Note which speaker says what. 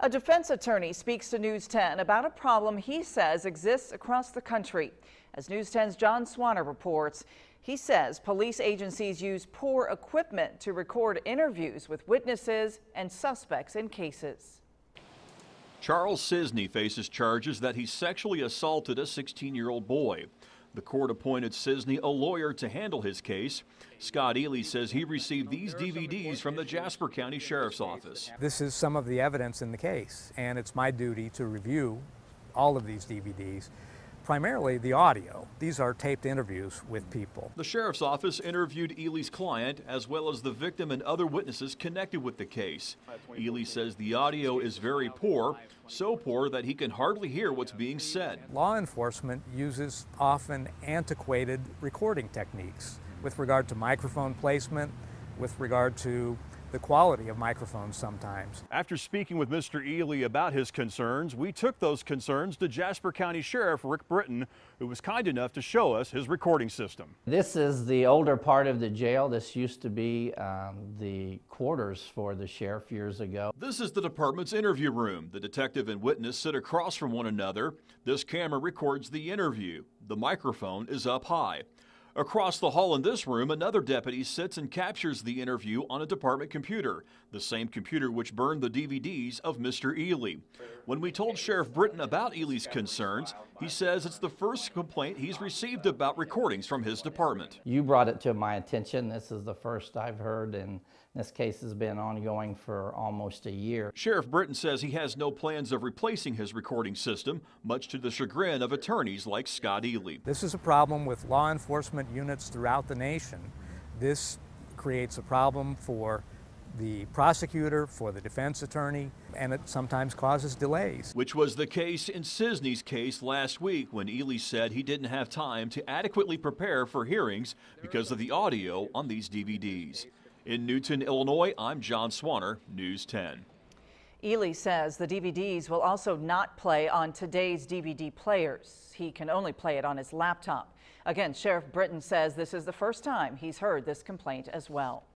Speaker 1: A defense attorney speaks to News 10 about a problem he says exists across the country. As News 10's John Swanner reports, he says police agencies use poor equipment to record interviews with witnesses and suspects in cases.
Speaker 2: Charles Cisney faces charges that he sexually assaulted a 16-year-old boy. The court appointed Cisney a lawyer to handle his case. Scott Ely says he received these DVDs from the Jasper County Sheriff's Office.
Speaker 3: This is some of the evidence in the case, and it's my duty to review all of these DVDs. Primarily the audio. These are taped interviews with people.
Speaker 2: The Sheriff's Office interviewed Ely's client as well as the victim and other witnesses connected with the case. Ely says the audio is very poor, so poor that he can hardly hear what's being said.
Speaker 3: Law enforcement uses often antiquated recording techniques with regard to microphone placement, with regard to the quality of microphones sometimes.
Speaker 2: After speaking with Mr. Ely about his concerns, we took those concerns to Jasper County Sheriff Rick Britton, who was kind enough to show us his recording system.
Speaker 4: This is the older part of the jail. This used to be the quarters for the sheriff years ago.
Speaker 2: This is the department's interview room. The detective and witness sit across from one another. This camera records the interview. The microphone is up high. Across the hall in this room, another deputy sits and captures the interview on a department computer, the same computer which burned the DVDs of Mr. Ely. When we told Sheriff Britton about Ely's concerns, he says it's the first complaint he's received about recordings from his department.
Speaker 4: You brought it to my attention. This is the first I've heard, and this case has been ongoing for almost a year.
Speaker 2: Sheriff Britton says he has no plans of replacing his recording system, much to the chagrin of attorneys like Scott Ely.
Speaker 3: This is a problem with law enforcement units throughout the nation. This creates a problem for the prosecutor, for the defense attorney, and it sometimes causes delays.
Speaker 2: Which was the case in Cisney's case last week when Ely said he didn't have time to adequately prepare for hearings because of the audio on these DVDs. In Newton, Illinois, I'm John Swanner, News 10.
Speaker 1: Ely says the DVDs will also not play on today's DVD players. He can only play it on his laptop. Again, Sheriff Britton says this is the first time he's heard this complaint as well.